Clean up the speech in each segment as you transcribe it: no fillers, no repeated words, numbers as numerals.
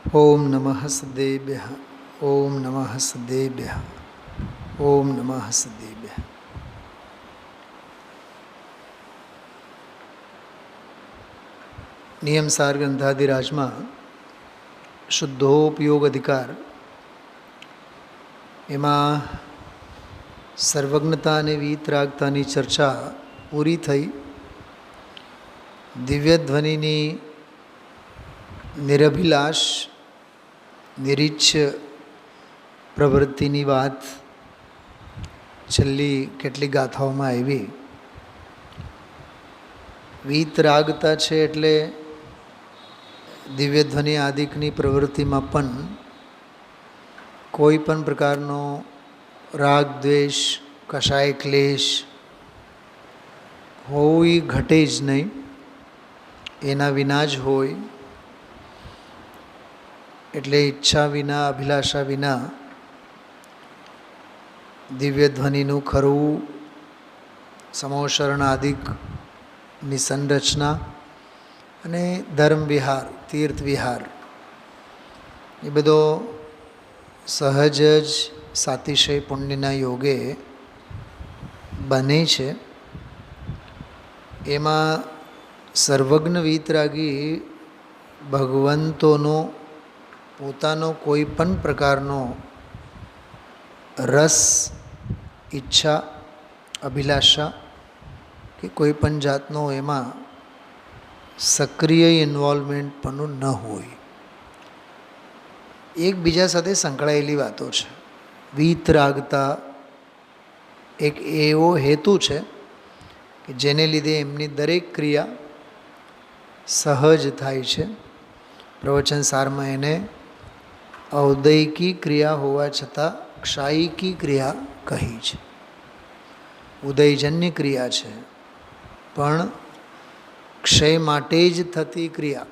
ઓમ નમઃ સદેભ્યઃ. ઓમ નમઃ સદેભ્યઃ. ઓમ નમઃ સદેભ્યઃ. નિયમસાર ગ્રંથાધિરાજમાં શુદ્ધોપયોગ અધિકાર એમાં સર્વજ્ઞતા અને વીતરાગતાની ચર્ચા પૂરી થઈ. દિવ્ય ધ્વનિની નિરભિલાષ નિરીચ્છ પ્રવૃત્તિની વાત છેલ્લી કેટલી ગાથાઓમાં આવી. વીતરાગતા છે એટલે દિવ્ય ધ્વનિ આદિકની પ્રવૃત્તિમાં પણ કોઈ પણ પ્રકારનો રાગ દ્વેષ કશાય ક્લેશ હોય ઘટે જ નહીં, એના વિના જ હોય. એટલે ઈચ્છા વિના અભિલાષા વિના દિવ્ય ધ્વનિનું ખરું સમોશરણ આદિકની સંરચના અને ધર્મ વિહાર તીર્થ વિહાર એ બધો સહજ જ સાતિશય પુણ્યના યોગે બને છે. એમાં સર્વજ્ઞ વીતરાગી ભગવંતોનો પોતાનો કોઈ પણ પ્રકારનો રસ ઈચ્છા અભિલાષા કે કોઈ પણ જાતનો એમાં સક્રિય ઇન્વોલ્વમેન્ટ પણ ન હોય. એકબીજા સાથે સંકળાયેલી વાતો છે. વીતરાગતા એક એવો હેતુ છે કે જેને લીધે એમની દરેક ક્રિયા સહજ થાય છે. પ્રવચન સારમાં એને ઔદૈકી ક્રિયા હોવા છતાં ક્ષાયિકી ક્રિયા કહી છે. ઉદયજન્ય ક્રિયા છે પણ ક્ષય માટે જ થતી ક્રિયા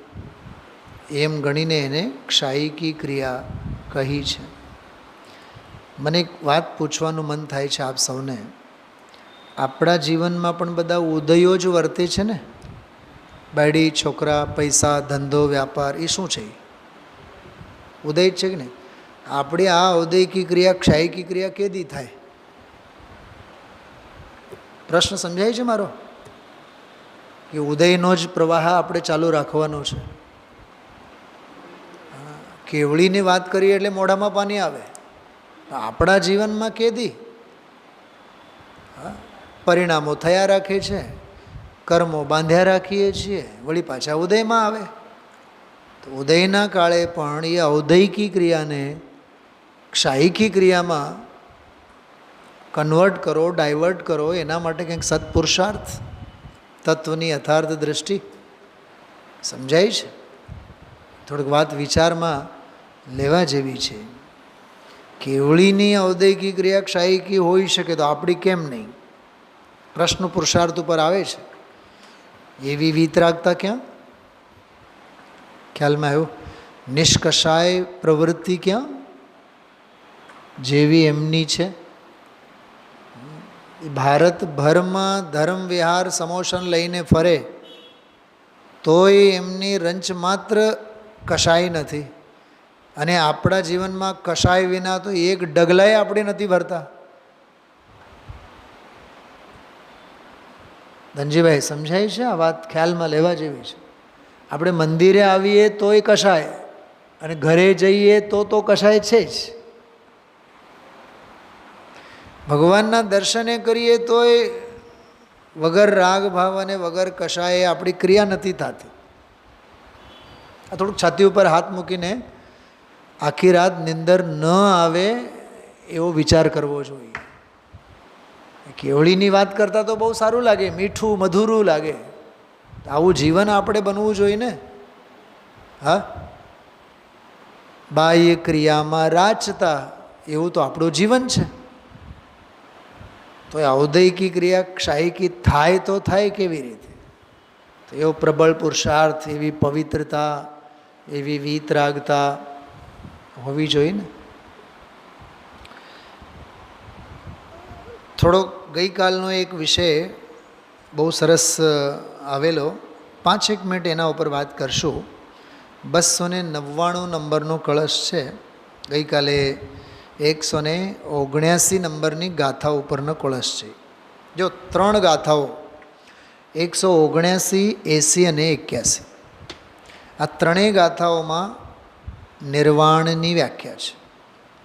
એમ ગણીને એને ક્ષાયિકી ક્રિયા કહી છે. મને એક વાત પૂછવાનું મન થાય છે આપ સૌને. આપણા જીવનમાં પણ બધા ઉદયો જ વર્તે છે ને? બાયડી છોકરા પૈસા ધંધો વ્યાપાર એ શું છે? ઉદય જ છે કે નહીં? આપણી આ ઔદયિકી ક્રિયા ક્ષાયિકી ક્રિયા કેદી થાય? પ્રશ્ન સમજાય છે મારો? કે ઉદયનો જ પ્રવાહ આપણે ચાલુ રાખવાનો છે. કેવળીની વાત કરીએ એટલે મોઢામાં પાણી આવે. આપણા જીવનમાં કેદી પરિણામો થયા રાખે છે, કર્મો બાંધ્યા રાખીએ છીએ, વળી પાછા ઉદયમાં આવે. તો ઉદયના કાળે પણ એ ઔદયિકી ક્રિયાને ક્ષાયિકી ક્રિયામાં કન્વર્ટ કરો, ડાયવર્ટ કરો, એના માટે કંઈક સત્પુરુષાર્થ તત્વની યથાર્થ દૃષ્ટિ સમજાય છે. થોડીક વાત વિચારમાં લેવા જેવી છે. કેવળીની ઔદયિકી ક્રિયા ક્ષાયિકી હોઈ શકે તો આપણી કેમ નહીં? પ્રશ્ન પુરુષાર્થ ઉપર આવે છે. એવી વીતરાગતા ક્યાં? ખ્યાલમાં આવ્યું? નિષ્કષાય પ્રવૃત્તિ ક્યાં? જેવી એમની છે. ભારતભરમાં ધર્મ વિહાર સમોશન લઈને ફરે તોય એમની રંચ માત્ર કશાય નથી. અને આપણા જીવનમાં કશાય વિના તો એક ડગલાય આપણે નથી ભરતા. ધનજીભાઈ સમજાય છે? આ વાત ખ્યાલમાં લેવા જેવી છે. આપણે મંદિરે આવીએ તોય કશાય અને ઘરે જઈએ તો કશાય છે જ. ભગવાનના દર્શને કરીએ તોય વગર રાગ ભાવ અને વગર કશાય આપણી ક્રિયા નથી થતી. આ થોડુંક છાતી ઉપર હાથ મૂકીને આખી રાત નિંદર ન આવે એવો વિચાર કરવો જોઈએ. કેવળીની વાત કરતાં તો બહુ સારું લાગે, મીઠું મધુરું લાગે. આવું જીવન આપણે બનવું જોઈએ ને. હા, બાહ્ય ક્રિયામાં રાચતા એવું તો આપણું જીવન છે. તો એ ઔદયિકી ક્રિયા ક્ષાયિકી થાય તો થાય કેવી રીતે? તો એવો પ્રબળ પુરુષાર્થ, એવી પવિત્રતા, એવી વીતરાગતા હોવી જોઈએ ને. થોડોક ગઈકાલનો એક વિષય બહુ સરસ આવેલો, 5-1 મિનિટ એના ઉપર વાત કરશું. 299 નંબરનો કળશ છે. ગઈકાલે 179 નંબરની ગાથા ઉપરનો કળશ છે. જો 3 ગાથાઓ 179, 80 અને 81, આ ત્રણેય ગાથાઓમાં નિર્વાણની વ્યાખ્યા છે.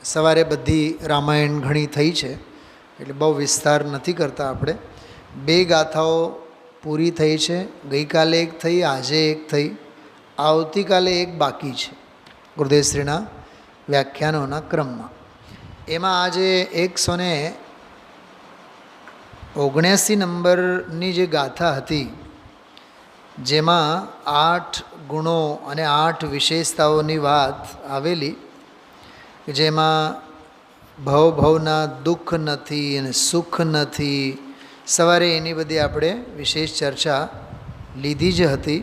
સવારે બધી રામાયણ ઘણી થઈ છે એટલે બહુ વિસ્તાર નથી કરતા આપણે. 2 ગાથાઓ પૂરી થઈ છે. ગઈકાલે 1 થઈ, આજે 1 થઈ, આવતીકાલે 1 બાકી છે ગુરુદેવશ્રીના વ્યાખ્યાનોના ક્રમમાં. એમાં આજે 179 નંબરની જે ગાથા હતી, જેમાં 8 ગુણો અને 8 વિશેષતાઓની વાત આવેલી, જેમાં ભવના દુઃખ નથી અને સુખ નથી. સવારે એની બધી આપણે વિશેષ ચર્ચા લીધી જ હતી.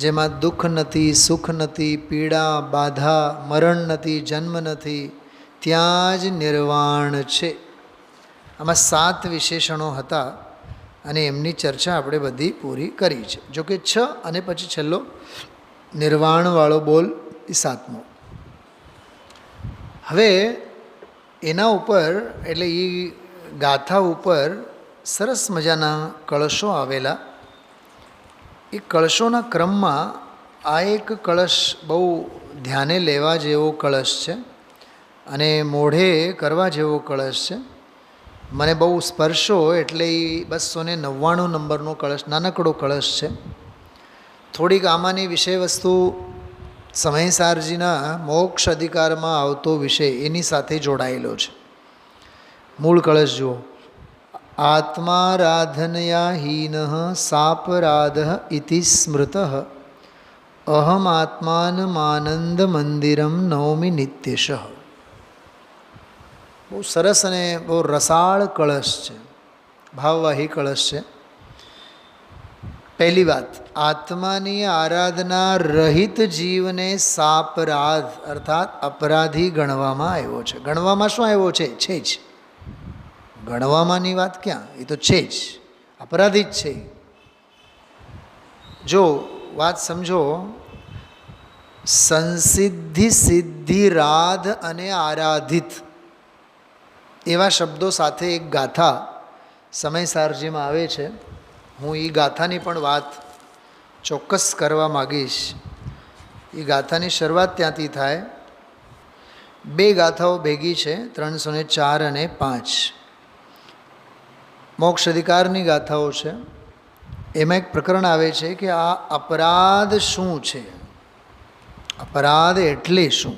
જેમાં દુઃખ નથી, સુખ નથી, પીડા, બાધા, મરણ નથી, જન્મ નથી, ત્યાં જ નિર્વાણ છે. આમાં 7 વિશેષણો હતા અને એમની ચર્ચા આપણે બધી પૂરી કરી છે. જોકે 6 અને પછી છેલ્લો નિર્વાણવાળો બોલ એ 7મો. હવે એના ઉપર એટલે એ ગાથા ઉપર સરસ મજાના કળશો આવેલા. એ કળશોના ક્રમમાં આ એક કળશ બહુ ધ્યાને લેવા જેવો કળશ છે અને મોઢે કરવા જેવો કળશ છે. મને બહુ સ્પર્શો એટલે એ 299 નંબરનો કળશ, નાનકડો કળશ છે. થોડીક આમાંની વિષય વસ્તુ સમયસારજીના મોક્ષ અધિકારમાં આવતો વિષય એની સાથે જોડાયેલો છે. મૂળ કળશ જુઓ. આત્મારાધનયા હીન સાપરાધ ઇતિ સ્મૃત અહમ આત્માનમાનંદ મંદિરમ નવમી નિત્યશ. બહુ સરસ અને બહુ રસાળ કળશ છે, ભાવવાહી કળશ છે. પહેલી વાત, આત્માની આરાધના રહિત જીવને સાપરાધ અર્થાત અપરાધી ગણવામાં આવ્યો છે. ગણવામાં શું આવ્યો છે? છે જ. ગણવામાંની વાત ક્યાં, એ તો છે જ, અપરાધી જ છે. જો વાત સમજો, સંસિદ્ધિ, સિદ્ધિ, રાધ અને આરાધિત એવા શબ્દો સાથે એક ગાથા સમયસારજીમાં આવે છે. હું એ ગાથાની પણ વાત ચોક્કસ કરવા માગીશ. એ ગાથાની શરૂઆત ત્યાંથી થાય. 2 ગાથાઓ ભેગી છે, 304 અને 5. મોક્ષ અધિકારની ગાથાઓ છે. એમાં એક પ્રકરણ આવે છે કે આ અપરાધ શું છે, અપરાધ એટલે શું.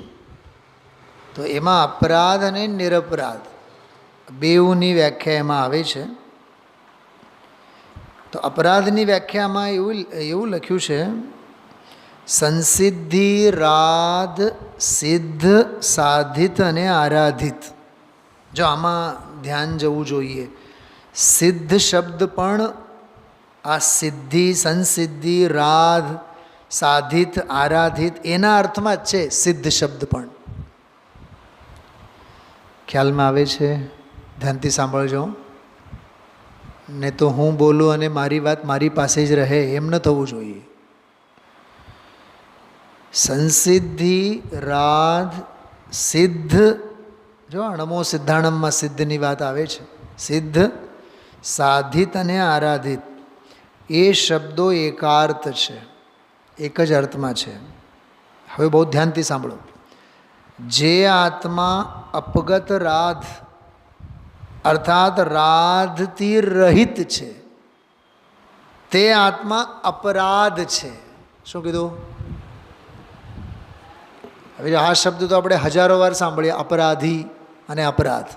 તો એમાં અપરાધ અને નિરપરાધ બેઉની વ્યાખ્યા એમાં આવે છે. તો અપરાધની વ્યાખ્યામાં એવું લખ્યું છે, સંસિદ્ધિ, રાધ, સિદ્ધ, સાધિત અને આરાધિત. જો આમાં ધ્યાન જવું જોઈએ. સિદ્ધ શબ્દ પણ આ સિદ્ધિ, સંસિદ્ધિ, રાધ, સાધિત, આરાધિત એના અર્થમાં જ છે. સિદ્ધ શબ્દ પણ ખ્યાલમાં આવે છે? ધ્યાનથી સાંભળજો. ને તો હું બોલું અને મારી વાત મારી પાસે જ રહે એમ ન થવું જોઈએ. સંસિદ્ધિ, રાધ, સિદ્ધ. જો અણમો સિદ્ધાણમમાં સિદ્ધની વાત આવે છે. સિદ્ધ, સાધિત અને આરાધિત એ શબ્દો એકાર્થ છે, એક જ અર્થમાં છે. હવે બહુ ધ્યાનથી સાંભળો. જે આત્મા અપગત રાધ અર્થાત રાધથી રહિત છે તે આત્મા અપરાધ છે. શું કીધું? હવે આ શબ્દ તો આપણે હજારો વાર સાંભળીએ, અપરાધી અને અપરાધ.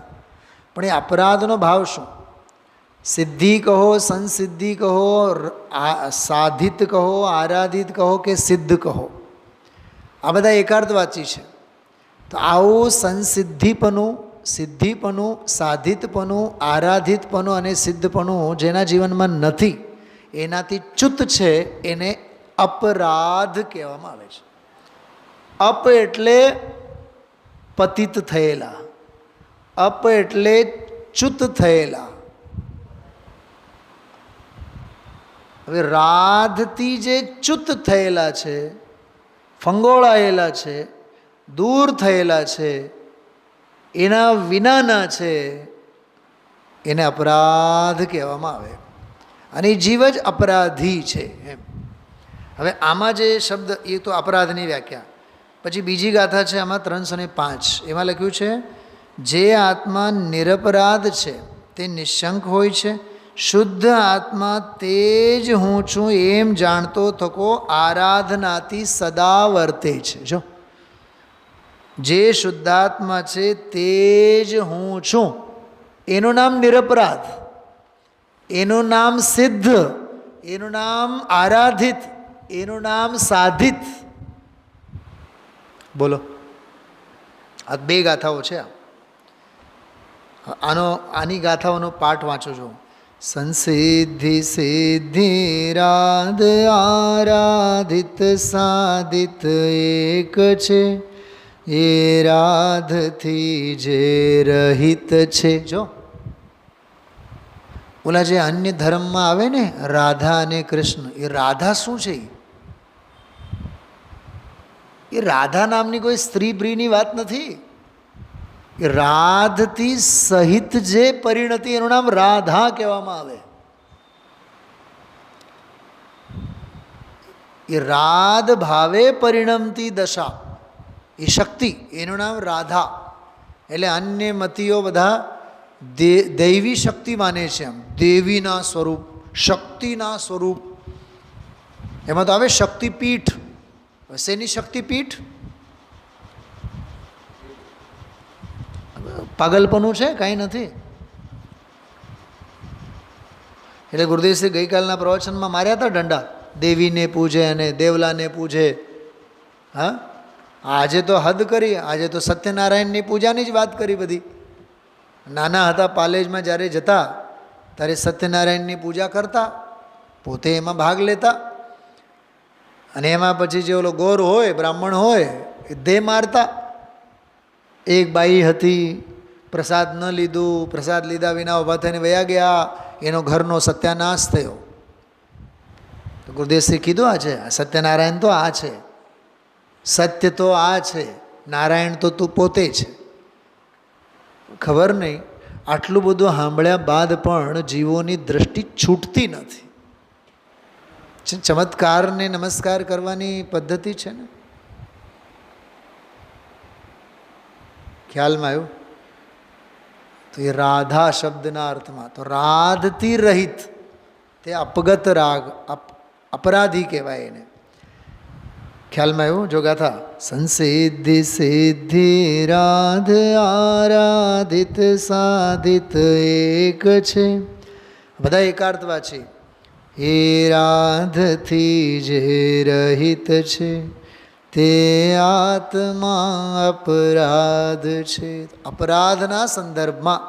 પણ એ અપરાધનો ભાવ શું? સિદ્ધિ કહો, સંસિદ્ધિ કહો, સાધિત કહો, આરાધિત કહો કે સિદ્ધ કહો, આ બધા એકાર્થવાચી છે. તો આવું સંસિદ્ધિપનું, સિદ્ધિપનું, સાધિતપનું, આરાધિતપનું અને સિદ્ધપનું જેના જીવનમાં નથી, એનાથી ચ્યુત છે, એને અપરાધ કહેવામાં આવે છે. અપ એટલે પતિત થયેલા, અપ એટલે ચ્યુત થયેલા. હવે રાધથી જે ચ્યુત થયેલા છે, ફંગોળાયેલા છે, દૂર થયેલા છે, એના વિનાના છે, એને અપરાધ કહેવામાં આવે. અને જીવ જ અપરાધી છે એમ. હવે આમાં જે શબ્દ એ તો અપરાધની વ્યાખ્યા. પછી બીજી ગાથા છે આમાં 305, એમાં લખ્યું છે જે આત્મા નિરપરાધ છે તે નિશંક હોય છે, શુદ્ધ આત્મા તે જ હું છું એમ જાણતો થકો આરાધનાથી સદા વર્તે છે. જો જે શુદ્ધાત્મા છે તે જ હું છું, એનું નામ નિરપરાધ, એનું નામ સિદ્ધ, એનું નામ આરાધિત, એનું નામ સાધિત. બોલો, આ બે ગાથાઓ છે. આની ગાથાઓનો પાઠ વાંચો છો. સંસિદ્ધિ સિદ્ધિ રાધ આરાધિત સાધિત એક છે, એ રાધથી જે રહિત છે. જો ઓલા જે અન્ય ધર્મમાં આવે ને રાધા અને કૃષ્ણ, એ રાધા શું છે? એ રાધા નામની કોઈ સ્ત્રી પ્રીની વાત નથી. એ રાધથી સહિત જે પરિણતિ, એનું નામ રાધા કહેવામાં આવે. એ રાધ ભાવે પરિણમતી દશા, એ શક્તિ, એનું નામ રાધા. એટલે અન્ય મતીઓ બધા દૈવી શક્તિ માને છે, એમ દેવીના સ્વરૂપ, શક્તિના સ્વરૂપ. એમાં તો આવે શક્તિપીઠ. શેની શક્તિપીઠ? પાગલપનું છે, કાંઈ નથી. એટલે ગુરુદેવશ્રી ગઈકાલના પ્રવચનમાં માર્યા હતા દંડા. દેવીને પૂજે અને દેવલાને પૂજે. હા, આજે તો હદ કરી, આજે તો સત્યનારાયણની પૂજાની જ વાત કરી બધી. નાના હતા પાલેજમાં જ્યારે જતા ત્યારે સત્યનારાયણની પૂજા કરતા, પોતે એમાં ભાગ લેતા. અને એમાં પછી જે ઓલો ગોર હોય, બ્રાહ્મણ હોય, એ દેહ મારતા. એક બાઈ હતી, પ્રસાદ ન લીધું, પ્રસાદ લીધા વિના ઊભા થઈને વયા ગયા, એનો ઘરનો સત્યાનાશ થયો. તો ગુરુદેવશ્રી કીધું આ છે, સત્યનારાયણ તો આ છે, સત્ય તો આ છે, નારાયણ તો તું પોતે છે. ખબર નહીં આટલું બધું સાંભળ્યા બાદ પણ જીવોની દૃષ્ટિ છૂટતી નથી. ચમત્કારને નમસ્કાર કરવાની પદ્ધતિ છે ને, ખ્યાલમાં આવ્યું? તો એ રાધા શબ્દના અર્થમાં તો રાધથી રહિત, તે અપગત રાગ, અપરાધી કહેવાય એને. ખ્યાલમાં આવ્યું? જો ગાથા સંસિદ્ધિ સિદ્ધિ રાધ આરાધિત સાધિત એક છે. બધા એકાર્થવા છે. એ રાધથી જે રહિત છે તે આત્મા અપરાધ છે. અપરાધના સંદર્ભમાં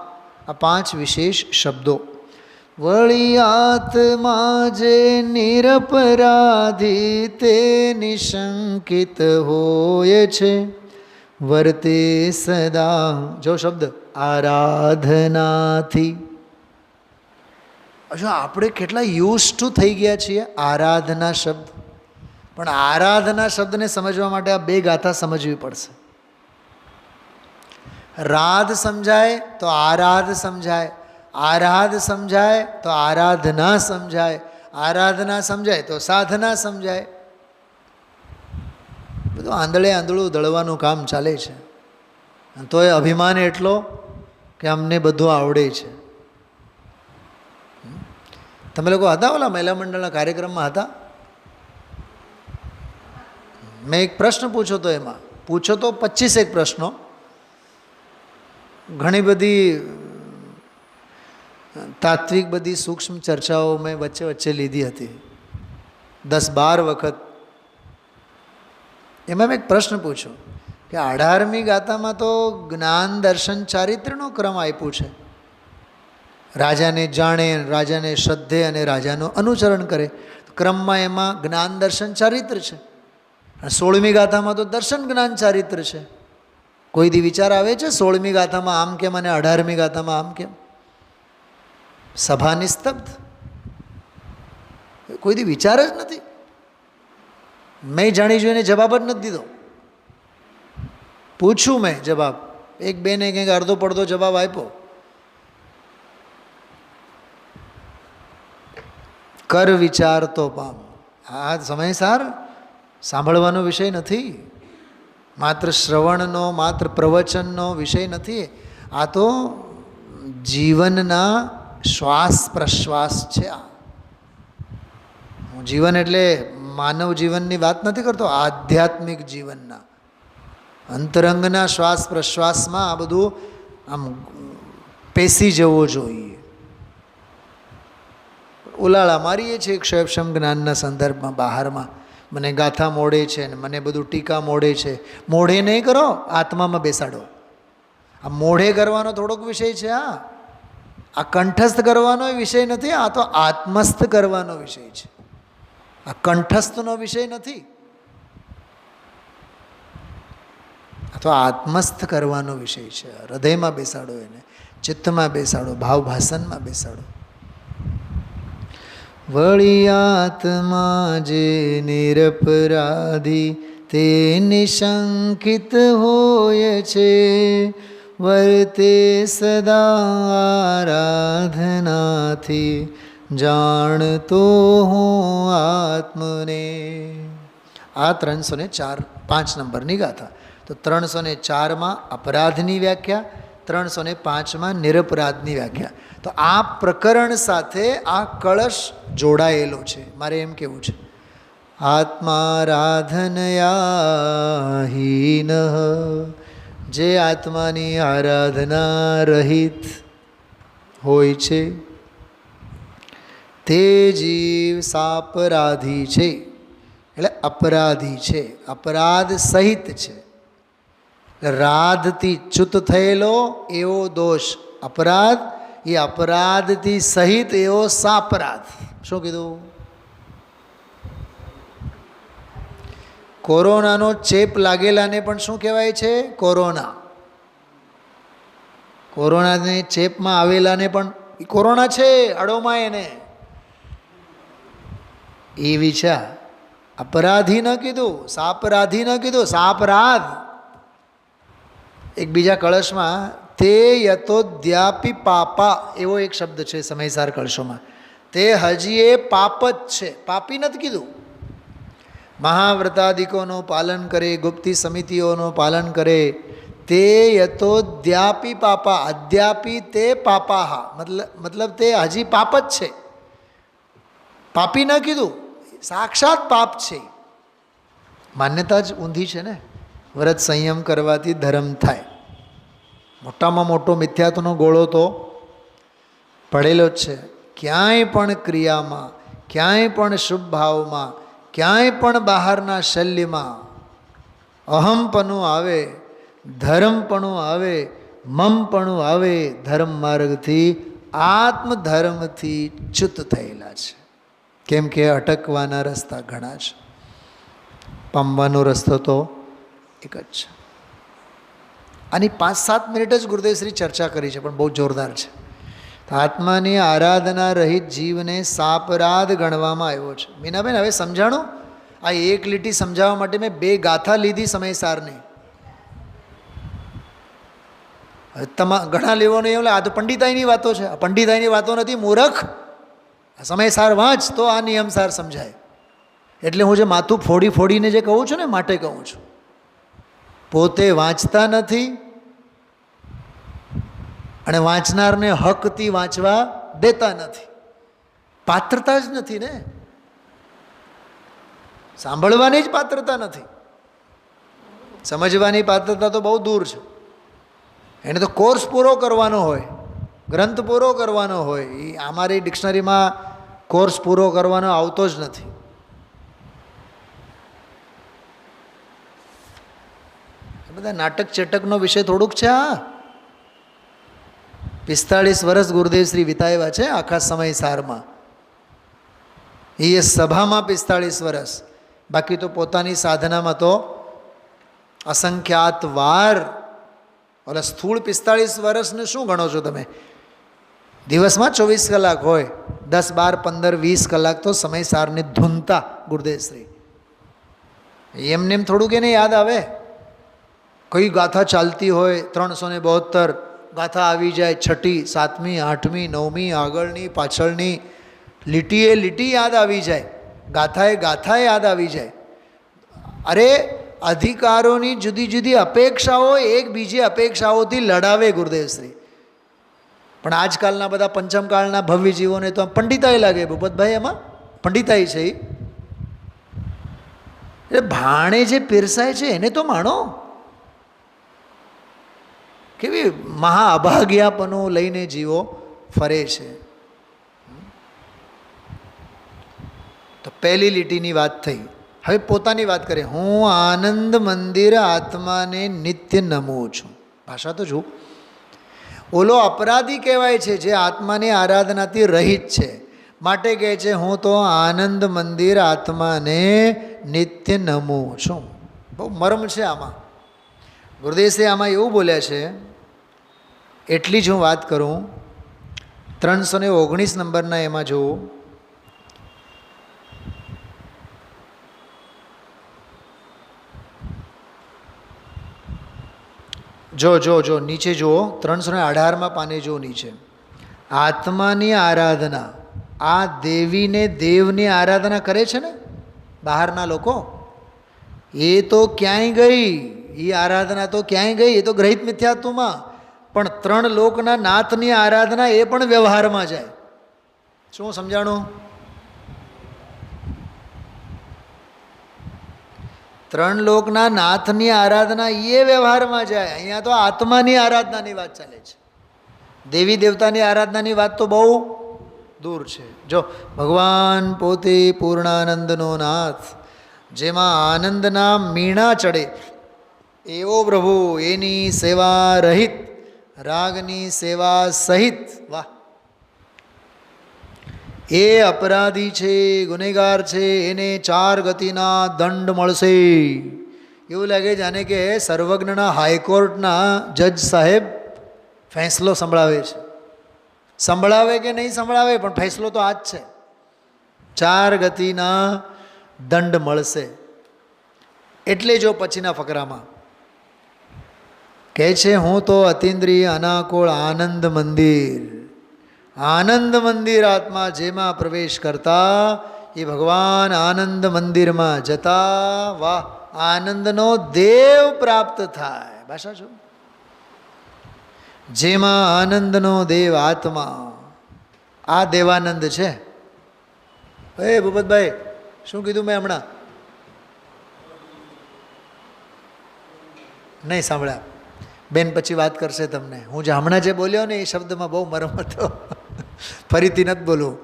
આ 5 વિશેષ શબ્દો. વળી આત્મા જે નિરપરાધી તે નિશંકિત હોય છે, વર્તે સદા. જો શબ્દ આરાધનાથી. જો આપણે કેટલા યુઝ ટુ થઈ ગયા છીએ આરાધના શબ્દ. પણ આરાધના શબ્દને સમજવા માટે આ 2 ગાથા સમજવી પડશે. રાધ સમજાય તો આરાધ સમજાય, આરાધ સમજાય તો આરાધના સમજાય, આરાધના સમજાય તો સાધના સમજાય. બધું આંધળે આંધળું દળવાનું કામ ચાલે છે. તો એ અભિમાન એટલો કે અમને બધું આવડે છે. તમે લોકો હતા ઓલા મહિલા મંડળના કાર્યક્રમમાં હતા? મેં એક પ્રશ્ન પૂછ્યો તો, એમાં પૂછો તો 25 પ્રશ્નો, ઘણી બધી તાત્વિક બધી સૂક્ષ્મ ચર્ચાઓ મેં વચ્ચે વચ્ચે લીધી હતી 10-12 વખત. એમાં મેં એક પ્રશ્ન પૂછ્યો કે 18મી ગાથામાં તો જ્ઞાન દર્શન ચારિત્રનો ક્રમ આપ્યું છે. રાજાને જાણે, રાજાને શ્રદ્ધે અને રાજાનું અનુસરણ કરે. ક્રમમાં એમાં જ્ઞાન દર્શન ચારિત્ર છે. 16મી ગાથામાં તો દર્શન જ્ઞાન ચારિત્ર છે. કોઈ દી વિચાર આવે છે 16મી ગાથામાં આમ કેમ અને 18મી ગાથામાં આમ કેમ? સભા નિસ્તબ્ધ. કોઈ દી વિચાર જ નથી. મેં જાણી જોઈને જવાબ જ નથી દીધો. પૂછું મેં જવાબ, એક બેને કંઈક અડધો પડધો જવાબ આપ્યો. કર વિચાર તો પામ. આ સમયસાર સાંભળવાનો વિષય નથી, માત્ર શ્રવણનો, માત્ર પ્રવચનનો વિષય નથી. આ તો જીવનના શ્વાસ પ્રશ્વાસ છે. આ હું જીવન એટલે માનવ જીવનની વાત નથી કરતો, આધ્યાત્મિક જીવનના અંતરંગના શ્વાસ પ્રશ્વાસમાં આ બધું આમ પેસી જવો જોઈએ. ઉલાળા મારીએ છીએ ક્ષયક્ષમ જ્ઞાનના સંદર્ભમાં, બહારમાં મને ગાથા મોડે છે ને મને બધું ટીકા મોડે છે. મોઢે નહીં કરો, આત્મામાં બેસાડો. આ મોઢે કરવાનો થોડોક વિષય છે. આ કંઠસ્થ કરવાનો વિષય નથી, આ તો આત્મસ્થ કરવાનો વિષય છે. આ કંઠસ્થનો વિષય નથી, આ તો આત્મસ્થ કરવાનો વિષય છે. હૃદયમાં બેસાડો, એને ચિત્તમાં બેસાડો, ભાવભાસનમાં બેસાડો. વળી આત્મા જે નિરપરાધી તે નિશંકિત હોય છે, વર્તે સદા આરાધનાથી જાણતો હું આત્મને. આ 305 નંબરની ગાથા. તો 304માં અપરાધની વ્યાખ્યા, 305માં નિરપરાધની વ્યાખ્યા. તો આ પ્રકરણ સાથે આ કળશ જોડાયેલો છે. મારે એમ કહેવું છે, આત્મારાધનયા હીન, જે આત્માની આરાધના રહિત હોય છે તે જીવ સાપરાધી છે. એટલે અપરાધી છે, અપરાધ સહિત છે. રાધથી ચ્યુત થયેલો એવો દોષ અપરાધ, એ અપરાધથી સહિત એવો સાપરાધ. શું કીધું? કોરોનાનો ચેપ લાગેલાને પણ શું કહેવાય છે? કોરોના. કોરોનાને ચેપમાં આવેલાને પણ કોરોના છે, અડોમાં એને એ વિચાર. અપરાધી ન કીધું, સાપરાધી ન કીધું, સાપરાધ. એક બીજા કળશમાં તે યતોદ્યાપી પાપા એવો એક શબ્દ છે સમયસાર કળશોમાં. તે હજી એ પાપ જ છે, પાપી નથી કીધું. મહાવ્રતાદિકોનું પાલન કરે, ગુપ્તી સમિતિઓનું પાલન કરે, તે યતોદ્યાપી પાપા, અદ્યાપી તે પાપાહા, મતલબ તે હજી પાપ જ છે, પાપી ન કીધું, સાક્ષાત પાપ છે. માન્યતા જ ઊંધી છે ને. વ્રત સંયમ કરવાથી ધર્મ થાય. મોટામાં મોટો મિથ્યાત્વનો ગોળો તો પડેલો જ છે. ક્યાંય પણ ક્રિયામાં, ક્યાંય પણ શુભ ભાવમાં, ક્યાંય પણ બહારના શલ્યમાં અહમપણું આવે, ધર્મપણું આવે, મમપણું આવે. ધર્મ માર્ગથી, આત્મધર્મથી ચ્યુત થયેલા છે. કેમ કે અટકવાના રસ્તા ઘણા છે, પામવાનો રસ્તો તો એક જ છે. આની 5-7 મિનિટ જ ગુરુદેવશ્રી ચર્ચા કરી છે, પણ બહુ જોરદાર છે. આત્માની આરાધના રહિત જીવને સાપરાધ ગણવામાં આવ્યો છે. મીનાબેન, હવે સમજાણું? આ એક લીટી સમજાવવા માટે મેં 2 ગાથા લીધી સમયસારની. ઘણા લેવાનો એવું આ તો પંડિતાઈની વાતો છે. આ પંડિતાઈની વાતો નથી, મૂર્ખ. સમયસાર વાંચ તો આ નિયમસાર સમજાય. એટલે હું જે માથું ફોડીને જે કહું છું ને, માટે કહું છું. પોતે વાંચતા નથી અને વાંચનારને હકથી વાંચવા દેતા નથી. પાત્રતા જ નથી ને, સાંભળવાની જ પાત્રતા નથી. સમજવાની પાત્રતા તો બહુ દૂર છે. એને તો કોર્સ પૂરો કરવાનો હોય, ગ્રંથ પૂરો કરવાનો હોય. એ અમારી ડિક્શનરીમાં કોર્સ પૂરો કરવાનો આવતો જ નથી. બધા નાટક ચેટકનો વિષય થોડુંક છે. આ 45 વર્ષ ગુરુદેવશ્રી વિતાવ્યા છે આખા સમયસારમાં. એ સભામાં 45 વર્ષ, બાકી તો પોતાની સાધનામાં તો અસંખ્યાત વાર. ઓલા સ્થૂળ 45 વર્ષને શું ગણો છો તમે? દિવસમાં 24 કલાક હોય, 10, 12, 15, 20 કલાક તો સમયસારને ધૂનતા ગુરુદેવશ્રી. એમને એમ થોડુંક એને યાદ આવે. કઈ ગાથા ચાલતી હોય 372 ગાથા આવી જાય, 6ઠી 7મી 8મી 9મી આગળની પાછળની લીટીએ લીટી યાદ આવી જાય, ગાથાએ યાદ આવી જાય. અરે અધિકારોની જુદી જુદી અપેક્ષાઓ એકબીજી અપેક્ષાઓથી લડાવે ગુરુદેવશ્રી. પણ આજકાલના બધા પંચમકાળના ભવ્ય જીવોને તો પંડિતાઈ લાગે. ભૂપતભાઈ એમાં પંડિતાઈ છે. એટલે ભાણે જે પીરસાય છે એને તો માણો. કેવી મહાઅભાગ્યાપનો લઈને જીવો ફરે છે. તો પહેલી લીટીની વાત થઈ. હવે પોતાની વાત કરીએ. હું આનંદ મંદિર આત્માને નિત્ય નમું છું. ભાષા તો જુઓ. ઓલો અપરાધી કહેવાય છે જે આત્માની આરાધનાથી રહિત છે, માટે કહે છે હું તો આનંદ મંદિર આત્માને નિત્ય નમું છું. બહુ મર્મ છે આમાં. ગુરુદેશે આમાં એવું બોલ્યા છે, એટલી જ હું વાત કરું. 319 નંબરના એમાં જુઓ. જો નીચે જુઓ. 318માં પાને જુઓ નીચે. આત્માની આરાધના, આ દેવીને દેવની આરાધના કરે છે ને બહારના લોકો, એ તો ક્યાંય ગઈ. એ આરાધના તો ક્યાંય ગઈ. એ તો ગ્રહિત મિથ્યાત્વમાં. પણ 3 લોકના નાથની આરાધના એ પણ વ્યવહારમાં જાય. શું સમજાણું? 3 લોકના નાથની આરાધના એ વ્યવહારમાં જાય. અહીંયા તો આત્માની આરાધનાની વાત ચાલે છે. દેવી દેવતાની આરાધનાની વાત તો બહુ દૂર છે. જો ભગવાન પોતે પૂર્ણાનંદનો નાથ, જેમાં આનંદના મીણા ચડે એવો પ્રભુ, એની સેવા રહિત, રાગની સેવા સહિત, વાહ, એ અપરાધી છે, ગુનેગાર છે, એને 4 ગતિના દંડ મળશે. એવું લાગે જાણે કે સર્વજ્ઞના હાઈકોર્ટના જજ સાહેબ ફેંસલો સંભળાવે છે. સંભળાવે કે નહીં સંભળાવે, પણ ફેંસલો તો આ જ છે. 4 ગતિના દંડ મળશે. એટલે જો પછીના ફકરામાં કહે છે હું તો અતિન્દ્રિય અનાકોળ આનંદ મંદિર, આનંદ મંદિર આત્મા જેમાં પ્રવેશ કરતા એ ભગવાન આનંદ મંદિરમાં જતા, વાહ, આનંદનો દેવ પ્રાપ્ત થાય. ભાષા છો. જેમાં આનંદનો દેવ આત્મા, આ દેવાનંદ છે. એ ભૂપતભાઈ શું કીધું મેં હમણાં? નહીં સાંભળ્યા? બેન પછી વાત કરશે તમને. હું જે હમણાં જે બોલ્યો ને એ શબ્દમાં બહુ મરમ હતો, ફરીથી નથી બોલું.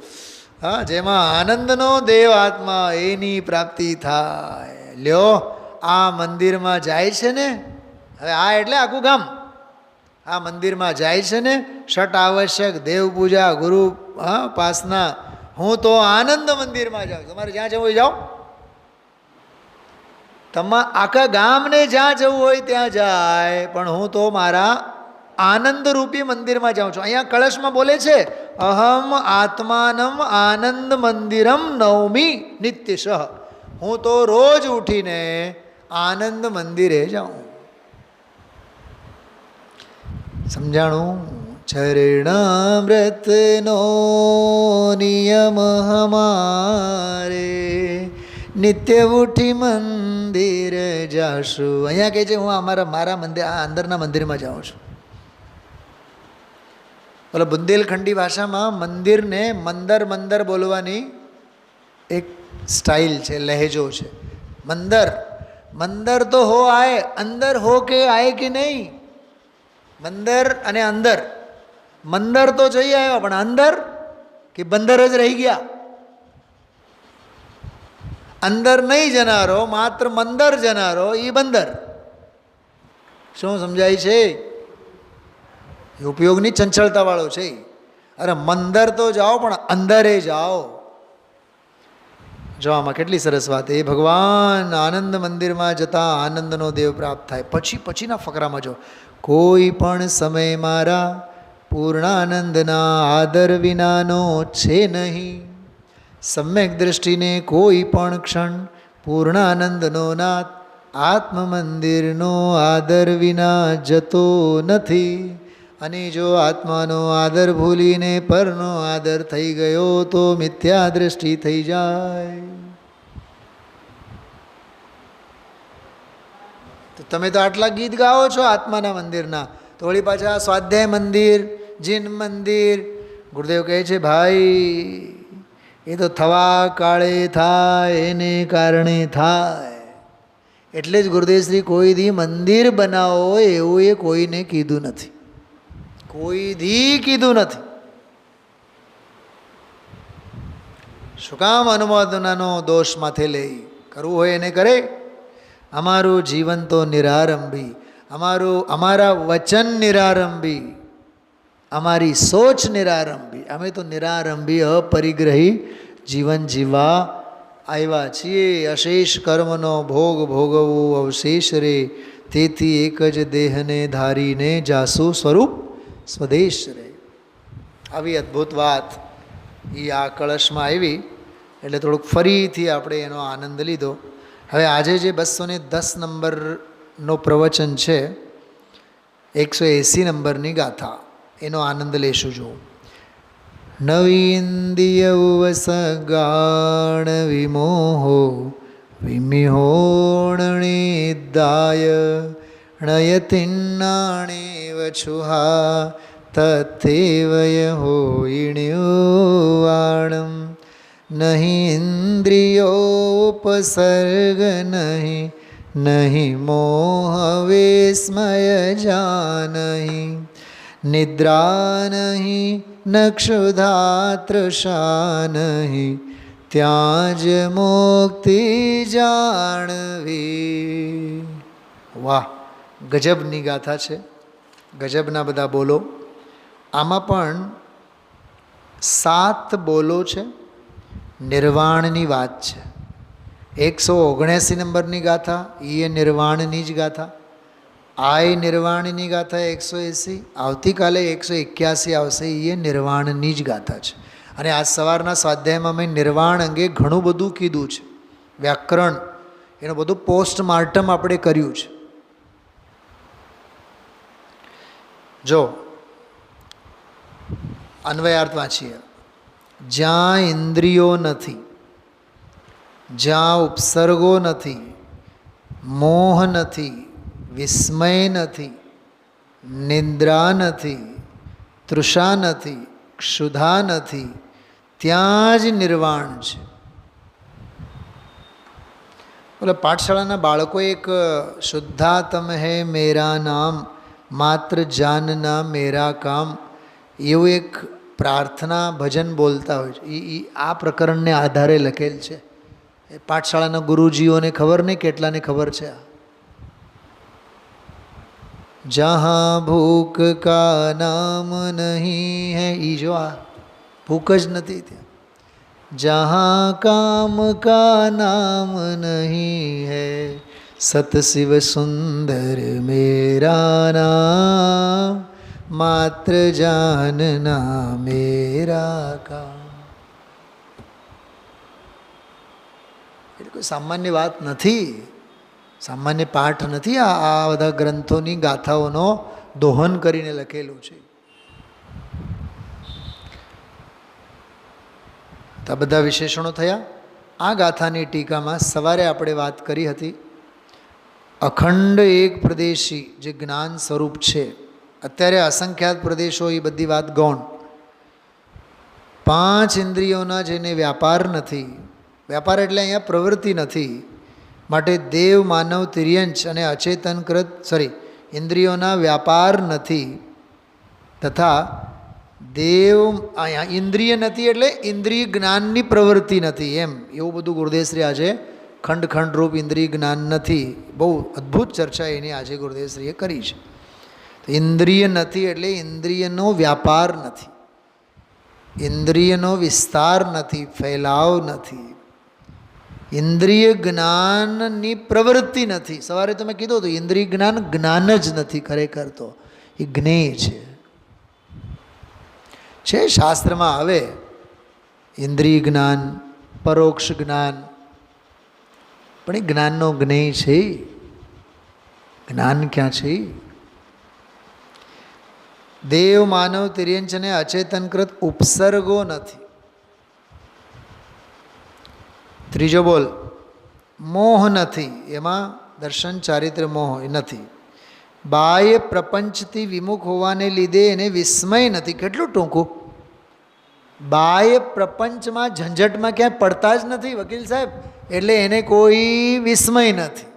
હા, જેમાં આનંદનો દેવ આત્મા એની પ્રાપ્તિ થાય. લ્યો, આ મંદિરમાં જાય છે ને, હવે આ એટલે આખું ગામ આ મંદિરમાં જાય છે ને, ષટ આવશ્યક દેવ પૂજા, ગુરુ પાસના. હું તો આનંદ મંદિરમાં જાઉં. તમારે જ્યાં જવું હોય જાઓ. આખા ગામને જ્યાં જવું હોય ત્યાં જાય, પણ હું તો મારા આનંદરૂપી મંદિરમાં જાઉં છું. અહીંયા કળશમાં બોલે છે અહમ આત્માનમ આનંદ મંદિરમ નવમી નિત્યશ. હું તો રોજ ઉઠીને આનંદ મંદિરે જાઉં. સમજાણું? ચરણામૃતનો નિયમ હમારે, નિત્ય ઉઠી મંદિર જાશું. અહીંયા કહે છે હું મારા મંદિર, આ અંદરના મંદિરમાં જાઉં છું. બોલો, બુંદેલખંડી ભાષામાં મંદિરને મંદર બોલવાની એક સ્ટાઇલ છે, લહેજો છે. મંદર તો હો આય, અંદર હો કે આય કે નહીં. મંદર અને અંદર, મંદર તો જઈ આવ્યા, પણ અંદર કે બંદર જ રહી ગયા. અંદર નહીં જનારો, માત્ર મંદર જનારો એ બંદર. શું સમજાય છે? ઉપયોગની ચંચળતાવાળો છે. અરે મંદર તો જાઓ, પણ અંદરે જાઓ. જો આમાં કેટલી સરસ વાત. એ ભગવાન આનંદ મંદિરમાં જતા આનંદનો દેવ પ્રાપ્ત થાય. પછીના ફકરામાં જો, કોઈ પણ સમય મારા પૂર્ણાનંદના આદર વિનાનો છે નહીં. સમ્યક દૃષ્ટિને કોઈ પણ ક્ષણ પૂર્ણાનંદનો નાથ આત્મ મંદિરનો આદર વિના જતો નથી. અને જો આત્માનો આદર ભૂલીને પરનો આદર થઈ ગયો તો મિથ્યા દ્રષ્ટિ થઈ જાય. તો તમે તો આટલા ગીત ગાઓ છો આત્માના મંદિરના, તો વળી પાછા સ્વાધ્યાય મંદિર, જીન મંદિર. ગુરુદેવ કહે છે ભાઈ એ તો થવા કાળે થાય, એને કારણે થાય. એટલે જ ગુરુદેવ શ્રી કોઈ દી મંદિર બનાવો એવું એ કોઈને કીધું નથી, કોઈ દી કીધું નથી. શું કામ અનુમોદનાનો દોષ માથે લે? કરવું હોય એને કરે. અમારું જીવન તો નિરારંભી, અમારા વચન નિરારંભી, અમારી સોચ નિરારંભી. અમે તો નિરારંભી અપરિગ્રહી જીવન જીવવા આવ્યા છીએ. અશેષ કર્મનો ભોગ ભોગવવું અવશેષ રે, તેથી એક જ દેહને ધારીને જાસુ સ્વરૂપ સ્વદેશ રે. આવી અદ્ભુત વાત એ આ કળશમાં આવી એટલે થોડુંક ફરીથી આપણે એનો આનંદ લીધો. હવે આજે જે 210 નંબરનો પ્રવચન છે, 180 નંબરની ગાથા, એનો આનંદ લેશું. જો નવીન્દ્રિય વસગાણ વિમોહો વિમિહોણિદાય ણયતિન્નાણે વછુહા તથેવય હોઈણ્યુવાણમ નહીં ઇન્દ્રિયોપસર્ગ નહીં મોહ વિસ્મય જાનહી નિદ્રા નહીં ન ક્ષુધા તૃષા નહીં ત્યાં જ મુક્તિ જાણવી. વાહ, ગજબની ગાથા છે, ગજબના બધા બોલો. આમાં પણ 7 બોલો છે, નિર્વાણની વાત છે. 179 નંબરની ગાથા એ નિર્વાણની જ ગાથા, આ નિર્વાણની ગાથા 180, આવતીકાલે 181 આવશે, એ નિર્વાણની જ ગાથા છે. અને આજ સવારના સ્વાધ્યાયમાં મેં નિર્વાણ અંગે ઘણું બધું કીધું છે, વ્યાકરણ એનું બધું પોસ્ટમાર્ટમ આપણે કર્યું છે. જો અન્વયાર્થ વાંચીએ. જ્યાં ઇન્દ્રિયો નથી, જ્યાં ઉપસર્ગો નથી, મોહ નથી, વિસ્મય નથી, નિદ્રા નથી, તૃષા નથી, ક્ષુધા નથી, ત્યાં જ નિર્વાણ છે. બોલે પાઠશાળાના બાળકો એક શુદ્ધાતમ હૈ મેરા નામ માત્ર જાનના મેરા કામ એવું એક પ્રાર્થના ભજન બોલતા હોય છે. એ આ પ્રકરણને આધારે લખેલ છે. એ પાઠશાળાના ગુરુજીઓને ખબર નહીં, કેટલાને ખબર છે. જहाँ ભૂખ કા નામ નહીં હૈ, એ જો આ ભૂખ જ નથી ત્યાં. જहाँ કામ કા નામ નહીં હૈ સત શિવ સુંદર મેરા નામ માત્ર જાનના મેરા કામ. એટલે કોઈ સામાન્ય વાત નથી, સામાન્ય પાઠ નથી. આ બધા ગ્રંથોની ગાથાઓનો દોહન કરીને લખેલું છે. તો આ બધા વિશેષણો થયા. આ ગાથાની ટીકામાં સવારે આપણે વાત કરી હતી, અખંડ એક પ્રદેશી જે જ્ઞાન સ્વરૂપ છે. અત્યારે અસંખ્યાત પ્રદેશો, એ બધી વાત ગૌણ. 5 ઇન્દ્રિયોના જેને વ્યાપાર નથી, વ્યાપાર એટલે અહીંયા પ્રવૃત્તિ નથી, માટે દેવ માનવ તિર્યંચ અને અચેતનકૃત ઇન્દ્રિયોના વ્યાપાર નથી, તથા દેવ અહીંયા ઇન્દ્રિય નથી એટલે ઇન્દ્રિય જ્ઞાનની પ્રવૃત્તિ નથી. એમ એવું બધું ગુરુદેવશ્રી આજે ખંડ રૂપ ઇન્દ્રિય જ્ઞાન નથી. બહુ અદ્ભુત ચર્ચા એની આજે ગુરુદેવશ્રીએ કરી છે. તો ઇન્દ્રિય નથી એટલે ઇન્દ્રિયનો વ્યાપાર નથી, ઇન્દ્રિયનો વિસ્તાર નથી, ફેલાવ નથી, ઇન્દ્રિય જ્ઞાનની પ્રવૃત્તિ નથી. સવારે તમે કીધું હતું ઇન્દ્રિય જ્ઞાન જ્ઞાન જ નથી, ખરેખર તો એ જ્ઞેય છે. શાસ્ત્રમાં આવે ઇન્દ્રિય જ્ઞાન, પરોક્ષ જ્ઞાન, પણ એ જ્ઞાનનો જ્ઞેય છે. જ્ઞાન ક્યાં છે? દેવ માનવ તિર્યંચને અચેતનકૃત ઉપસર્ગો નથી. ત્રીજો બોલ, મોહ નથી, એમાં દર્શન ચારિત્ર મોહ નથી. બાહ્ય પ્રપંચથી વિમુખ હોવાને લીધે એને વિસ્મય નથી. કેટલું ટૂંકું! બાહ્ય પ્રપંચમાં ઝંઝટમાં ક્યાંય પડતા જ નથી વકીલ સાહેબ, એટલે એને કોઈ વિસ્મય નથી.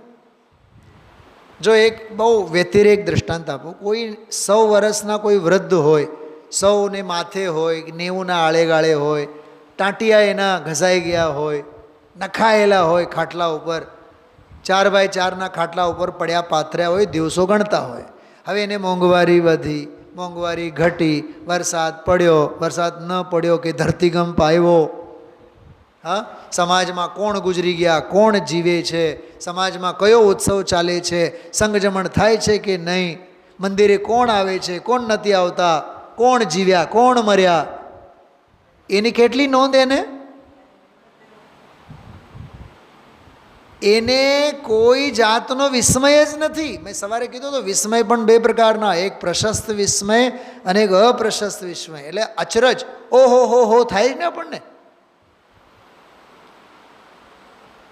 જો એક બહુ વ્યતિરેક દૃષ્ટાંત આપું. કોઈ 100 વર્ષના કોઈ વૃદ્ધ હોય, 100ને માથે હોય, 90ના આળેગાળે હોય, ટાંટિયા એના ઘસાઈ ગયા હોય, નખાયેલા હોય, ખાટલા ઉપર 4x4ના ખાટલા ઉપર પડ્યા પાથર્યા હોય, દિવસો ગણતા હોય. હવે એને મોંઘવારી વધી, મોંઘવારી ઘટી, વરસાદ પડ્યો, વરસાદ ન પડ્યો, કે ધરતીકંપ આવ્યો, હા, સમાજમાં કોણ ગુજરી ગયા, કોણ જીવે છે, સમાજમાં કયો ઉત્સવ ચાલે છે, સંગજમણ થાય છે કે નહીં, મંદિરે કોણ આવે છે, કોણ નથી આવતા, કોણ જીવ્યા, કોણ મર્યા, એની કેટલી નોંધ એને કોઈ જાતનો વિસ્મય જ નથી. મેં સવારે કીધું તો વિસ્મય પણ 2 પ્રકારના, એક પ્રશસ્ત વિસ્મય અને એક અપ્રશસ્ત વિસ્મય. એટલે અચરજ, ઓહો હો થાય ને આપણને,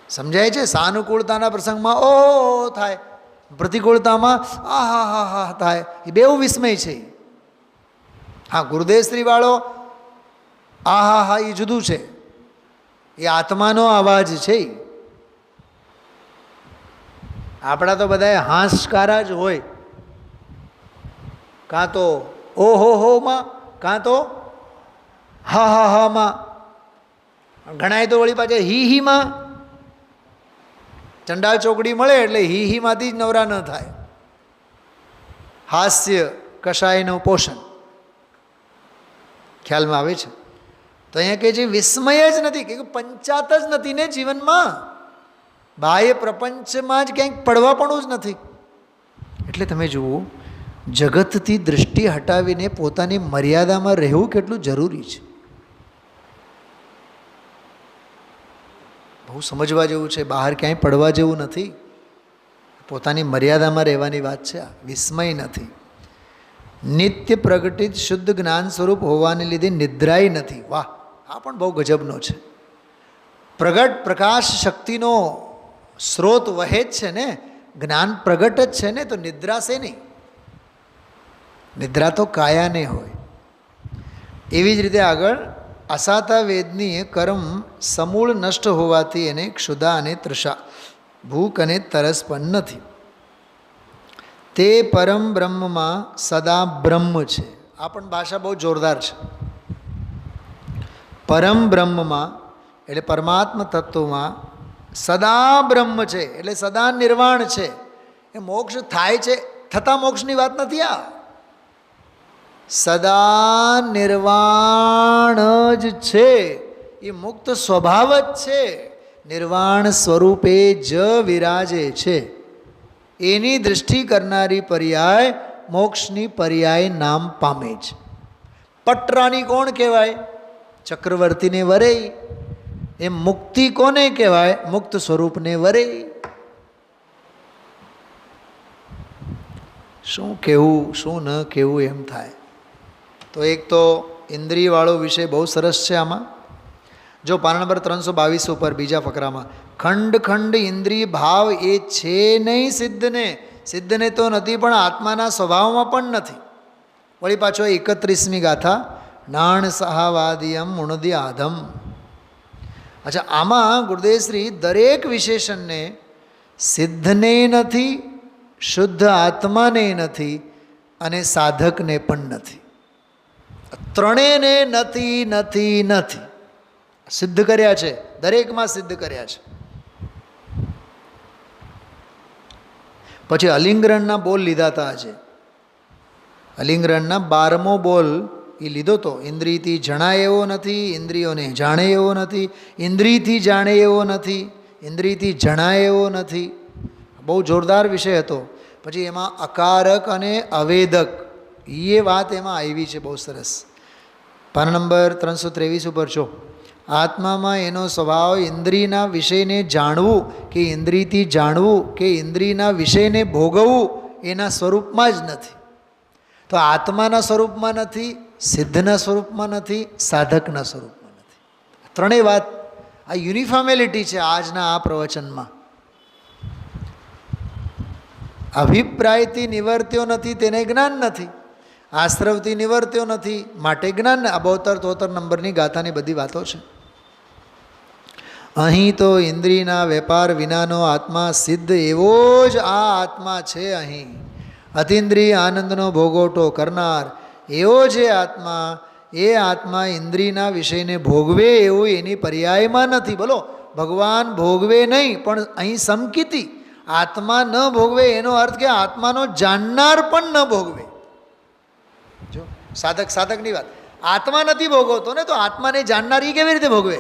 સમજાય છે? સાનુકૂળતાના પ્રસંગમાં ઓહો થાય, પ્રતિકૂળતામાં આહા થાય. એ બેઉ વિસ્મય છે. હા, ગુરુદેવ શ્રીવાળો આહા એ જુદું છે, એ આત્માનો અવાજ છે. આપણા તો બધા હાંસકારા જ હોય, કાં તો ઓહો માં, કાં તો હા ઘણાય તો વળી પાછા હી માં. ચંડાલ ચોકડી મળે એટલે હીમાંથી જ નવરા ન થાય. હાસ્ય કશાયનું પોષણ, ખ્યાલમાં આવે છે? તો અહીંયા કહે છે વિસ્મય જ નથી, કે પંચાત જ નથી ને જીવનમાં, બાહ્ય પ્રપંચમાં જ ક્યાંક પડવા પણ જ નથી. એટલે તમે જુઓ, જગતથી દૃષ્ટિ હટાવીને પોતાની મર્યાદામાં રહેવું કેટલું જરૂરી છે. બહુ સમજવા જેવું છે. બહાર ક્યાંય પડવા જેવું નથી, પોતાની મર્યાદામાં રહેવાની વાત છે. આ વિસ્મય નથી. નિત્ય પ્રગટિત શુદ્ધ જ્ઞાન સ્વરૂપ હોવાને લીધે નિદ્રાય નથી. વાહ, આ પણ બહુ ગજબનો છે. પ્રગટ પ્રકાશ શક્તિનો સ્રોત વહે જ છે ને, જ્ઞાન પ્રગટ જ છે ને, તો નિદ્રા છે નહીં. નિદ્રા તો કાયાને હોય. એવી જ રીતે આગળ અસાતા વેદની કર્મ સમૂળ નષ્ટ હોવાથી એને ક્ષુધા અને તૃષા, ભૂખ અને તરસ પણ નથી. તે પરમ બ્રહ્મમાં સદા બ્રહ્મ છે. આ પણ ભાષા બહુ જોરદાર છે. પરમ બ્રહ્મમાં એટલે પરમાત્મા તત્વમાં સદા બ્રહ્મ છે, એટલે સદા નિર્વાણ છે. એ મોક્ષ થાય છે, થતા મોક્ષની વાત નથી આ. સદા નિર્વાણ જ છે, એ મુક્ત સ્વભાવ જ છે, નિર્વાણ સ્વરૂપે જ વિરાજે છે. એની દૃષ્ટિ કરનારી પર્યાય મોક્ષની પર્યાય નામ પામે છે. પટરાની કોણ કહેવાય? ચક્રવર્તીને વરે. એમ મુક્તિ કોને કહેવાય? મુક્ત સ્વરૂપને વરે. શું કહેવું શું ન કહેવું એમ થાય. તો એક તો ઇન્દ્રિયવાળો વિષય બહુ સરસ છે આમાં. જો પાના નંબર 322 ઉપર બીજા ફકરામાં, ખંડ ખંડ ઇન્દ્રિય ભાવ એ છે નહીં સિદ્ધને. સિદ્ધને તો નથી, પણ આત્માના સ્વભાવમાં પણ નથી. વળી પાછો 31મી ગાથા, નાણ સહાવાદિયમ મુણદિ આધમ. અચ્છા, આમાં ગુરુદેવશ્રી દરેક વિશેષણને સિદ્ધને નથી, શુદ્ધ આત્માને નથી અને સાધકને પણ નથી, ત્રણેયને નથી નથી નથી સિદ્ધ કર્યા છે. દરેકમાં સિદ્ધ કર્યા છે. પછી અલિંગરણના બોલ લીધા હતા આજે. અલિંગરણના 12મો બોલ એ લીધો તો. ઇન્દ્રિયથી જણાય એવો નથી, ઇન્દ્રિયોને જાણે એવો નથી, ઇન્દ્રિયથી જાણે એવો નથી, ઇન્દ્રિયથી જણાય એવો નથી. બહુ જોરદાર વિષય હતો. પછી એમાં અકારક અને અવેદક એ વાત એમાં આવી છે બહુ સરસ. પાના નંબર 323 ઉપર છો. આત્મામાં એનો સ્વભાવ ઇન્દ્રિયના વિષયને જાણવું કે ઇન્દ્રિયથી જાણવું કે ઇન્દ્રિયના વિષયને ભોગવવું એના સ્વરૂપમાં જ નથી. તો આત્માના સ્વરૂપમાં નથી, સિદ્ધના સ્વરૂપમાં નથી, સાધકના સ્વરૂપમાં નથી. ત્રણેય વાત આ યુનિફોર્મેલિટી છે આજના આ પ્રવચનમાં. અભિપ્રાયથી નિવર્ત્યો નથી તેને જ્ઞાન નથી, આશ્રવથી નિવર્ત્યો નથી માટે જ્ઞાન. આ 72-73 નંબરની ગાથાની બધી વાતો છે. અહીં તો ઇન્દ્રિયના વેપાર વિનાનો આત્મા સિદ્ધ એવો જ આ આત્મા છે. અહીં અતિન્દ્રિય આનંદનો ભોગવટો કરનાર એવો જે આત્મા, એ આત્મા ઇન્દ્રિયના વિષયને ભોગવે એવું એની પર્યાયમાં નથી. બોલો, ભગવાન ભોગવે નહીં, પણ અહીં સમકીતી આત્મા ન ભોગવે એનો અર્થ કે આત્માનો જાણનાર પણ ન ભોગવે. જો સાધકની વાત, આત્મા નથી ભોગવતો ને, તો આત્માને જાણનાર એ કેવી રીતે ભોગવે,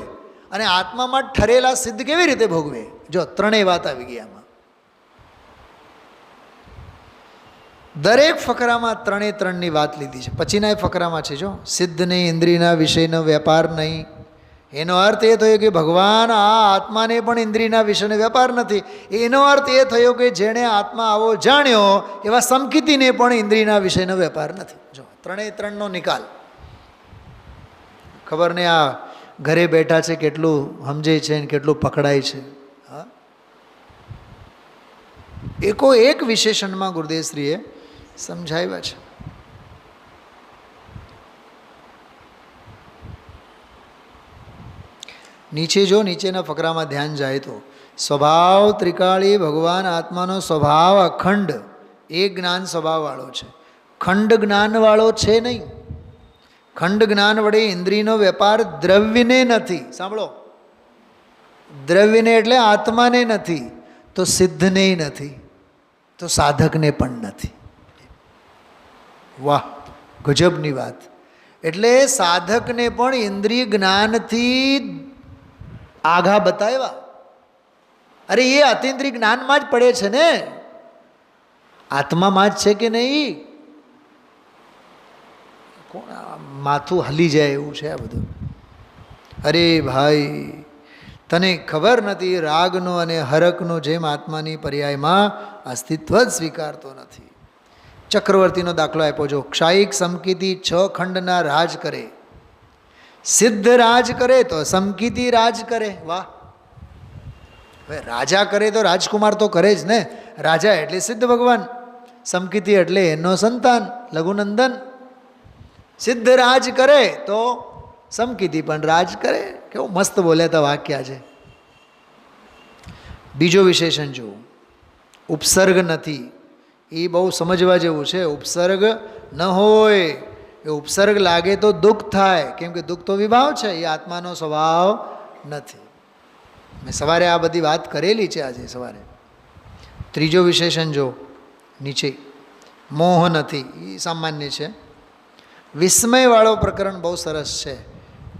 અને આત્મામાં ઠરેલા સિદ્ધ કેવી રીતે ભોગવે? જો ત્રણેય વાત આવી ગઈ આમાં. દરેક ફકરામાં ત્રણની વાત લીધી છે. પછીના એ ફકરામાં છે જો સિદ્ધ નહીં, ઇન્દ્રિયના વિષયનો વેપાર નહીં. એનો અર્થ એ થયો કે ભગવાન આ આત્માને પણ ઇન્દ્રિયના વિષયનો વેપાર નથી. એનો અર્થ એ થયો કે જેણે આત્મા આવો જાણ્યો એવા સમકીતીને પણ ઇન્દ્રિયના વિષયનો વેપાર નથી. જો ત્રણનો નિકાલ. ખબર ને આ ઘરે બેઠા છે કેટલું સમજે છે ને કેટલું પકડાય છે. હા, એક વિશેષણમાં ગુરુદેવશ્રીએ સમજાવ્યા છે. નીચે જો નીચેના ફકરામાં ધ્યાન જાય તો સ્વભાવ ત્રિકાળી ભગવાન આત્માનો સ્વભાવ અખંડ એક જ્ઞાન સ્વભાવવાળો છે, ખંડ જ્ઞાનવાળો છે નહીં. ખંડ જ્ઞાન વડે ઇન્દ્રિયનો વેપાર દ્રવ્યને નથી. સાંભળો, દ્રવ્યને એટલે આત્માને નથી, તો સિદ્ધને નથી, તો સાધકને પણ નથી. વાહ, ગજબની વાત. એટલે સાધકને પણ ઇન્દ્રિય જ્ઞાનથી આઘા બતાવ્યા. અરે એ અતિન્દ્રિય જ્ઞાનમાં જ પડે છે ને, આત્મામાં જ છે કે નહીં? માથું હલી જાય એવું છે આ બધું. અરે ભાઈ, તને ખબર નથી, રાગનો અને હરકનો જેમ આત્માની પર્યાયમાં અસ્તિત્વ જ સ્વીકારતો નથી. ચક્રવર્તીનો દાખલો આપ્યો જો, ક્ષાયિક સમકીતી 6 ખંડના રાજ કરે, સિદ્ધ રાજ કરે તો સમકીતી રાજ કરે. વાહ, હવે રાજા કરે તો રાજકુમાર તો કરે જ ને. રાજા એટલે સિદ્ધ ભગવાન, સમકીતી એટલે એનો સંતાન લઘુનંદન. સિદ્ધ રાજ કરે તો સમકીતી પણ રાજ કરે. કેવું મસ્ત બોલ્યા હતા વાક્ય છે. બીજો વિશેષણ જુઓ, ઉપસર્ગ નથી. એ બહુ સમજવા જેવું છે. ઉપસર્ગ ન હોય, એ ઉપસર્ગ લાગે તો દુઃખ થાય, કેમ કે દુઃખ તો વિભાવ છે, એ આત્માનો સ્વભાવ નથી. મેં સવારે આ બધી વાત કરેલી છે આજે સવારે. ત્રીજો વિશેષણ જો નીચે, મોહ નથી. એ સામાન્ય છે. વિસ્મયવાળો પ્રકરણ બહુ સરસ છે.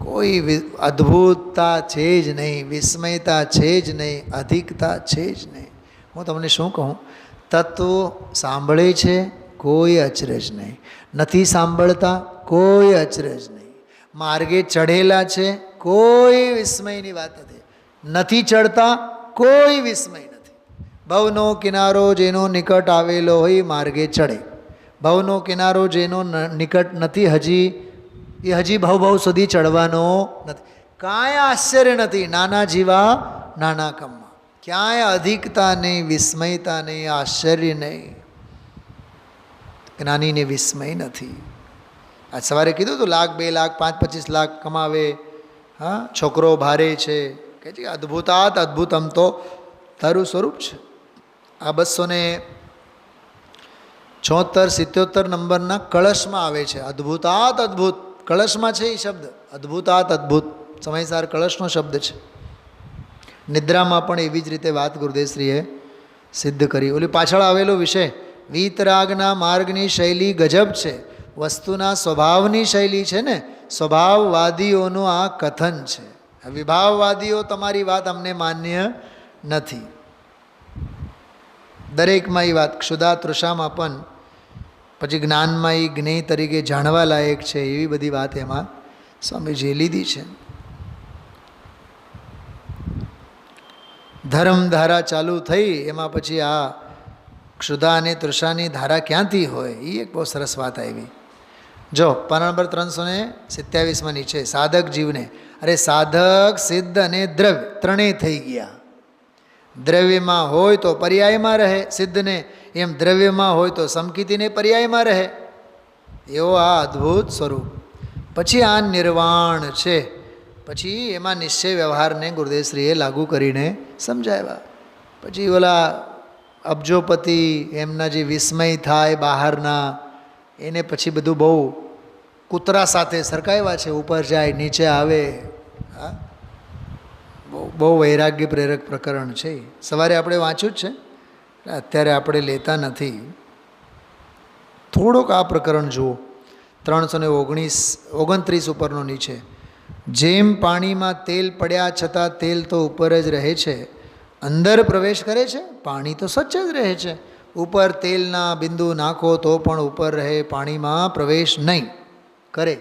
કોઈ અદ્ભુતતા છે જ નહીં, વિસ્મયતા છે જ નહીં, અધિકતા છે જ નહીં. હું તમને શું કહું, તત્વો સાંભળે છે કોઈ અચરજ નહીં, નથી સાંભળતા કોઈ અચરજ નહીં, માર્ગે ચઢેલા છે કોઈ વિસ્મયની વાત નથી, નથી ચડતા કોઈ વિસ્મય નથી. ભવનો કિનારો જેનો નિકટ આવેલો હોય માર્ગે ચડે, ભવનો કિનારો જેનો નિકટ નથી હજી, એ હજી ભવ સુધી ચડવાનો નથી. કાંઈ આશ્ચર્ય નથી નાના જીવા નાના કમમાં. ક્યાંય અધિકતા નહીં, વિસ્મયતા નહીં, આશ્ચર્ય નહીં. જ્ઞાનીને વિસ્મય નથી. આજ સવારે કીધું હતું 1,00,000, 2 લાખ, 5, 25 લાખ કમાવે, હા, છોકરો ભારે છે, કે છે અદ્ભુતાત અદ્ભુતમ તો તારું સ્વરૂપ છે. આ 276-77 નંબરના કળશમાં આવે છે. અદ્ભુતાત અદ્ભુત કળશમાં છે એ શબ્દ. અદ્ભુતાત અદ્ભુત સમયસાર કળશનો શબ્દ છે. નિદ્રામાં પણ એવી જ રીતે વાત ગુરુદેવશ્રીએ સિદ્ધ કરી. ઓલી પાછળ આવેલો વિષય, વીતરાગના માર્ગની શૈલી ગજબ છે, વસ્તુના સ્વભાવની શૈલી છે ને, સ્વભાવવાદીઓનું આ કથન છે. વિભાવવાદીઓ તમારી વાત અમને માન્ય નથી. દરેકમાં એ વાત, ક્ષુધા તૃષામાં પણ, પછી જ્ઞાનમાં એ જ્ઞેય તરીકે જાણવા લાયક છે, એવી બધી વાત એમાં સ્વામીજીએ લીધી છે. ધર્મધારા ચાલુ થઈ, એમાં પછી આ ક્ષુધા અને તૃષાની ધારા ક્યાંથી હોય? એ એક બહુ સરસ વાત આવી. જો પાના નંબર 327માં નીચે સાધક જીવને, અરે સાધક સિદ્ધ અને દ્રવ્ય ત્રણેય થઈ ગયા. દ્રવ્યમાં હોય તો પર્યાયમાં રહે સિદ્ધને, એમ દ્રવ્યમાં હોય તો સમકીતીને પર્યાયમાં રહે. એવો આ અદ્ભુત સ્વરૂપ. પછી આ નિર્વાણ છે. પછી એમાં નિશ્ચય વ્યવહારને ગુરુદેવશ્રીએ લાગુ કરીને સમજાવ્યા. પછી ઓલા અબજોપતિ એમના જે વિસ્મય થાય બહારના, એને પછી બધું બહુ કૂતરા સાથે સરખાવ્યા છે. ઉપર જાય નીચે આવે. હા, બહુ વૈરાગ્ય પ્રેરક પ્રકરણ છે. સવારે આપણે વાંચ્યું જ છે, અત્યારે આપણે લેતા નથી. થોડોક આ પ્રકરણ જુઓ, 329 ઉપરનો નીચે. જેમ પાણીમાં તેલ પડ્યા છતાં તેલ તો ઉપર જ રહે છે, અંદર પ્રવેશ કરે છે, પાણી તો સચ્ચ જ રહે છે. ઉપર તેલના બિંદુ નાખો તો પણ ઉપર રહે, પાણીમાં પ્રવેશ નહીં કરે.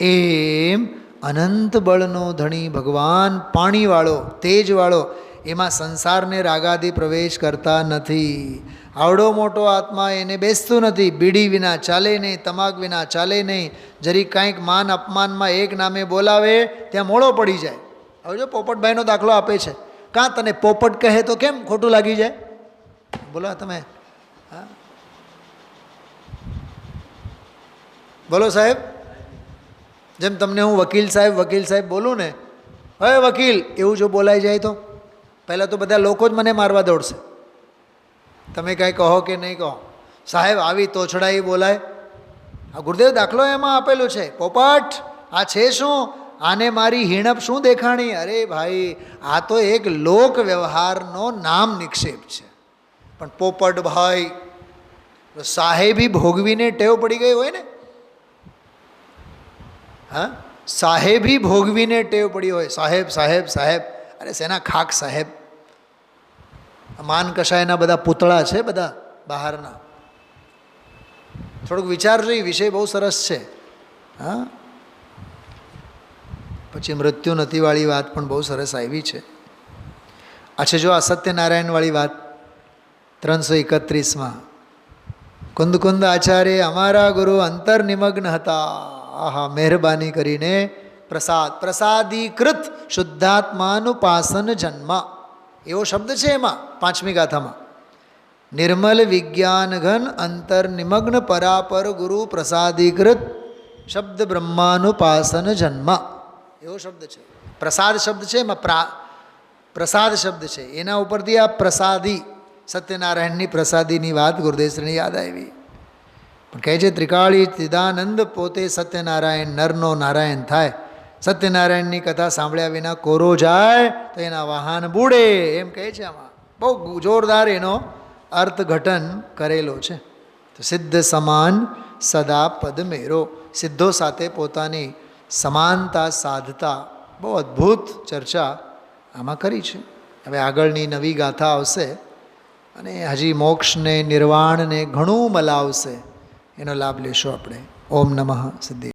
એમ અનંત બળનો ધણી ભગવાન પાણીવાળો, તેજવાળો, એમાં સંસારને રાગાદી પ્રવેશ કરતા નથી. આવડો મોટો આત્મા એને બેસતું નથી. બીડી વિના ચાલે નહીં, તમાક વિના ચાલે નહીં. જરી કાંઈક માન અપમાનમાં એક નામે બોલાવે ત્યાં મોળો પડી જાય. હવે જો પોપટભાઈનો દાખલો આપે છે, કાં તને પોપટ કહે તો કેમ ખોટું લાગી જાય? બોલો તમે. હા બોલો સાહેબ. જેમ તમને હું વકીલ સાહેબ બોલું ને, હવે વકીલ એવું જો બોલાઈ જાય તો પહેલાં તો બધા લોકો જ મને મારવા દોડશે. તમે કાંઈ કહો કે નહીં કહો, સાહેબ આવી તોછડાઈ બોલાય. આ ગુરુદેવ દાખલો એમાં આપેલું છે. પોપટ આ છે શું? આને મારી હિણપ શું દેખાણી? અરે ભાઈ, આ તો એક લોક વ્યવહારનો નામ નિક્ષેપ છે. પણ પોપટ ભાઈ સાહેબી ભોગવીને ટેવ પડી ગઈ હોય ને, હા, સાહેબી ભોગવીને ટેવ પડી હોય. સાહેબ સાહેબ સાહેબ, અરે શેના ખાક સાહેબ? માન કશાયના બધા પૂતળા છે બધા બહારના. થોડુંક વિચારજો, એ વિષય બહુ સરસ છે. હા, પછી મૃત્યુ નથીવાળી વાત પણ બહુ સરસ આવી છે. અચ્છા, જો આ સત્યનારાયણવાળી વાત 331માં, કુંદ કુંદ આચાર્ય અમારા ગુરુ અંતર નિમગ્ન હતા. આહા, મહેરબાની કરીને પ્રસાદીકૃત શુદ્ધાત્માનુપાસન જન્મ એવો શબ્દ છે એમાં 5મી ગાથામાં. નિર્મલ વિજ્ઞાન ઘન અંતર નિમગ્ન પરાપર ગુરુ પ્રસાદીકૃત શબ્દ બ્રહ્માનુપાસન જન્મ એવો શબ્દ છે. પ્રસાદ શબ્દ છે એમાં, પ્રસાદ શબ્દ છે, એના ઉપરથી આ પ્રસાદી સત્યનારાયણની પ્રસાદીની વાત ગુરુદેવશ્રીને યાદ આવી. પણ કહે છે ત્રિકાળી ચિદાનંદ પોતે સત્યનારાયણ, નરનો નારાયણ થાય. સત્યનારાયણની કથા સાંભળ્યા વિના કોરો જાય તો એના વાહન બુડે, એમ કહે છે. આમાં બહુ જોરદાર એનો અર્થઘટન કરેલો છે. તો સિદ્ધ સમાન સદા પદ મેરો, સિદ્ધો સાથે પોતાની સમાનતા સાધતા બહુ અદ્ભુત ચર્ચા આમાં કરી છે. હવે આગળની નવી ગાથા આવશે અને હજી મોક્ષને નિર્વાણને ઘણું મલાવશે. એનો લાભ લેશો આપણે. ઓમ નમઃ સિદ્ધિ.